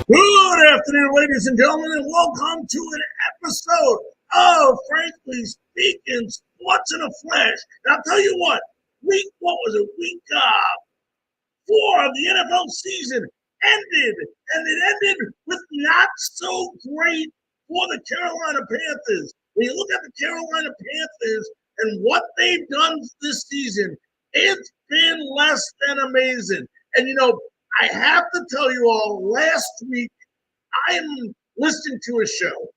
Good afternoon, ladies and gentlemen, and welcome to an episode of Frankly Speaking Sports in a Flash. And I'll tell you what, week 4 of the NFL season ended, and it ended with not so great for the Carolina Panthers. When you look at the Carolina Panthers and what they've done this season, it's been less than amazing. And I have to tell you all, last week I'm listening to a show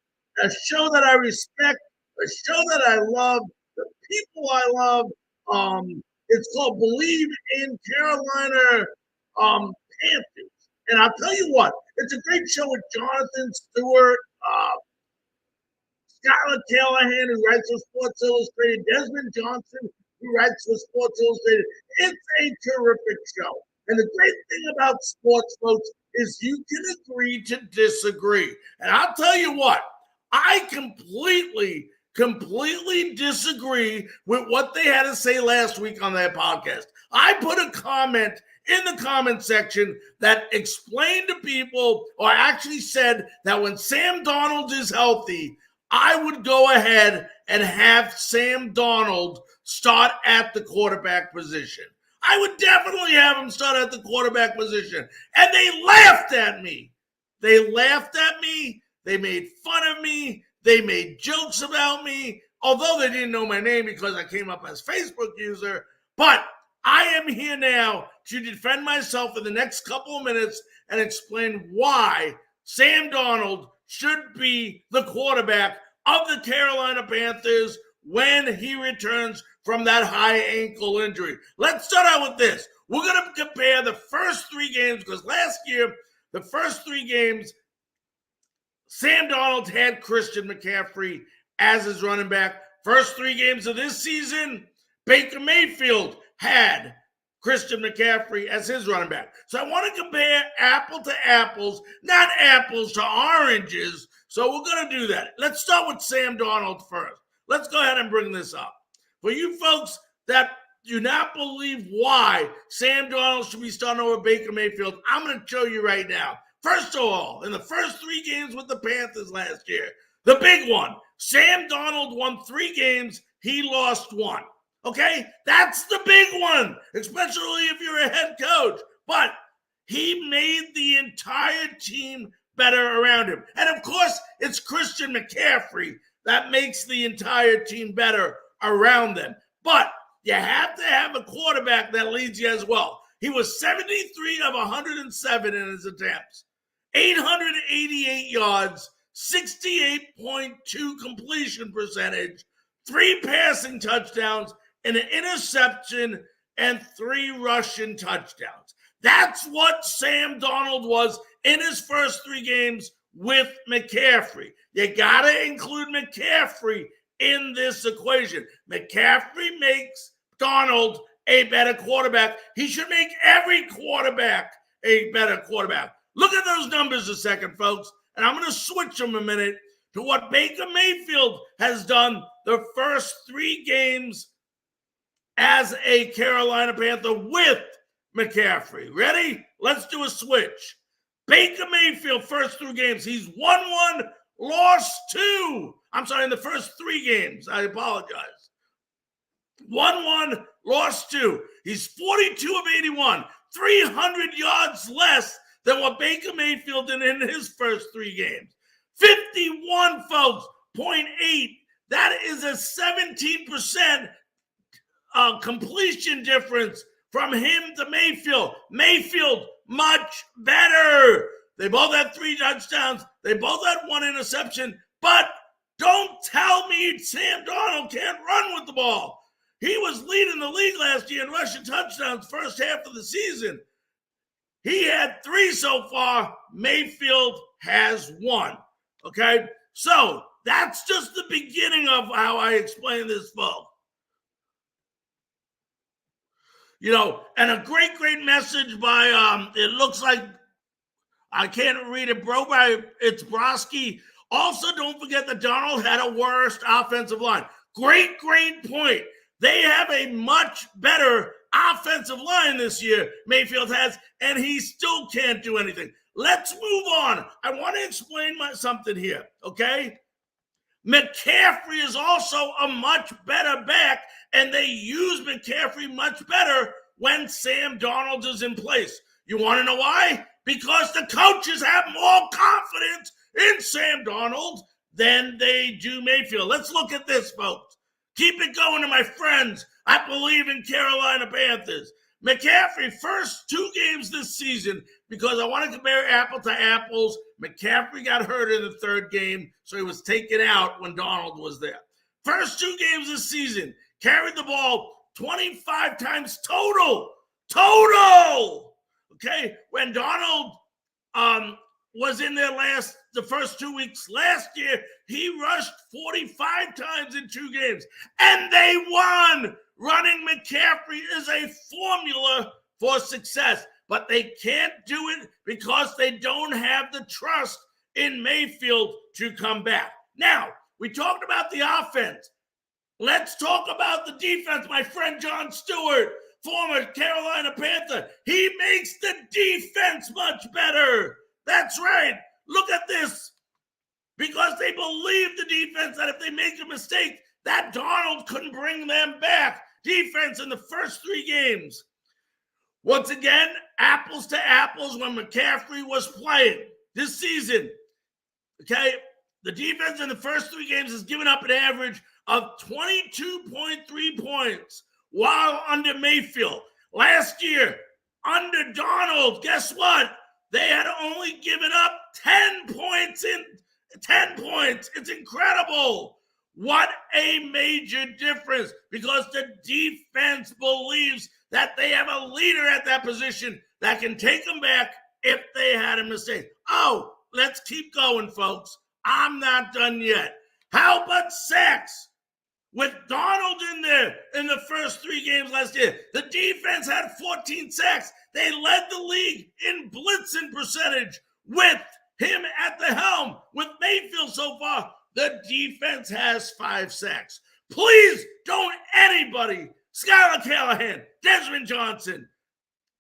that I respect, a show that I love, the people I love. It's called Believe in Carolina Panthers. And I'll tell you what, it's a great show with Jonathan Stewart, Skylar Callahan, who writes for Sports Illustrated, Desmond Johnson, who writes for Sports Illustrated. It's a terrific show. And the great thing about sports, folks, is you can agree to disagree. And I'll tell you what, I completely disagree with what they had to say last week on that podcast. I put a comment in the comment section that explained to people, or actually said that when Sam Darnold is healthy, I would go ahead and have Sam Darnold start at the quarterback position. I would definitely have him start at the quarterback position. And they laughed at me. They laughed at me. They made fun of me. They made jokes about me, although they didn't know my name because I came up as Facebook user. But I am here now to defend myself in the next couple of minutes and explain why Sam Darnold should be the quarterback of the Carolina Panthers when he returns from that high ankle injury. Let's start out with this. We're going to compare the first 3 games because last year, the first 3 games, Sam Darnold had Christian McCaffrey as his running back. First 3 games of this season, Baker Mayfield had Christian McCaffrey as his running back. So I want to compare apple to apples, not apples to oranges. So we're going to do that. Let's start with Sam Darnold first. Let's go ahead and bring this up. For you folks that do not believe why Sam Darnold should be starting over Baker Mayfield, I'm going to show you right now. First of all, in the first 3 games with the Panthers last year, the big one, Sam Darnold won 3 games. He lost 1. Okay? That's the big one, especially if you're a head coach. But he made the entire team better around him. And of course, it's Christian McCaffrey that makes the entire team better around them. But you have to have a quarterback that leads you as well. He was 73 of 107 in his attempts, 888 yards, 68.2 completion percentage, 3 passing touchdowns, an interception, and 3 rushing touchdowns. That's what Sam Darnold was in his first 3 games with McCaffrey. You got to include McCaffrey in this equation. McCaffrey makes Darnold a better quarterback. He should make every quarterback a better quarterback. Look at those numbers a second, folks. And I'm going to switch them a minute to what Baker Mayfield has done the first 3 games as a Carolina Panther with McCaffrey. Ready? Let's do a switch. Baker Mayfield, first 3 games, he's won 1, lost 2. I'm sorry, in the first 3 games. I apologize. Won 1, lost 2. He's 42 of 81, 300 yards less than what Baker Mayfield did in his first 3 games. 51, folks, 0.8. That is a 17% completion difference from him to Mayfield. Mayfield, much better. They both had 3 touchdowns. They both had 1 interception. But don't tell me Sam Darnold can't run with the ball. He was leading the league last year in rushing touchdowns first half of the season. He had 3 so far. Mayfield has 1. Okay? So that's just the beginning of how I explain this, folks. And a great message by, it looks like, I can't read it, bro, by it's Broski. Also, don't forget that Darnold had a worst offensive line. Great point. They have a much better offensive line this year, Mayfield has, and he still can't do anything. let's move on. I want to explain something here, okay? McCaffrey is also a much better back, and they use McCaffrey much better when Sam Darnold is in place. You want to know why? Because the coaches have more confidence in Sam Darnold than they do Mayfield. Let's look at this, folks. Keep it going to my friends. I believe in Carolina Panthers. McCaffrey, first 2 games this season, because I want to compare apple to apples. McCaffrey got hurt in the 3rd game, so he was taken out when Darnold was there. First 2 games this season, carried the ball 25 times total. Okay, when Darnold was in there the first 2 weeks last year, he rushed 45 times in 2 games, and they won. Running McCaffrey is a formula for success, but they can't do it because they don't have the trust in Mayfield to come back. Now, we talked about the offense. Let's talk about the defense. My friend John Stewart, former Carolina Panther, he makes the defense much better. That's right. Look at this. Because they believe the defense that if they make a mistake, that Darnold couldn't bring them back. Defense in the first 3 games. Once again, apples to apples when McCaffrey was playing this season. Okay, the defense in the first 3 games has given up an average of 22.3 points while under Mayfield. Last year, under Darnold, guess what? They had only given up 10 points in 10 points. It's incredible. What a major difference, because the defense believes that they have a leader at that position that can take them back if they had a mistake. Oh, let's keep going, folks. I'm not done yet. How about sacks? With Darnold in there in the first 3 games last year, the defense had 14 sacks. They led the league in blitzing percentage with him at the helm. With Mayfield so far, the defense has 5 sacks. Please don't anybody, Skylar Callahan, Desmond Johnson,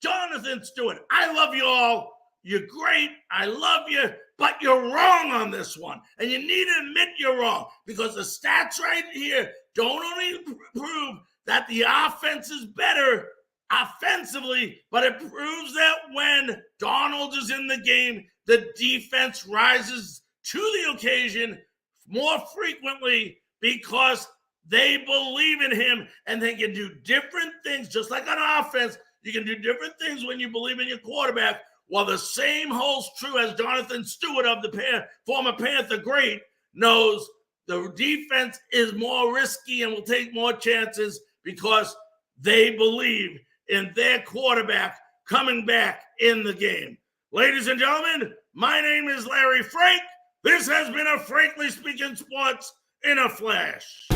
Jonathan Stewart, I love you all. You're great. I love you. But you're wrong on this one. And you need to admit you're wrong, because the stats right here don't only prove that the offense is better offensively, but it proves that when Darnold is in the game, the defense rises to the occasion more frequently because they believe in him and they can do different things. Just like on offense, you can do different things when you believe in your quarterback. While the same holds true as Jonathan Stewart of the former Panther great knows, the defense is more risky and will take more chances because they believe in their quarterback coming back in the game. Ladies and gentlemen, my name is Larry Frank. This has been a Frankly Speaking Sports in a Flash.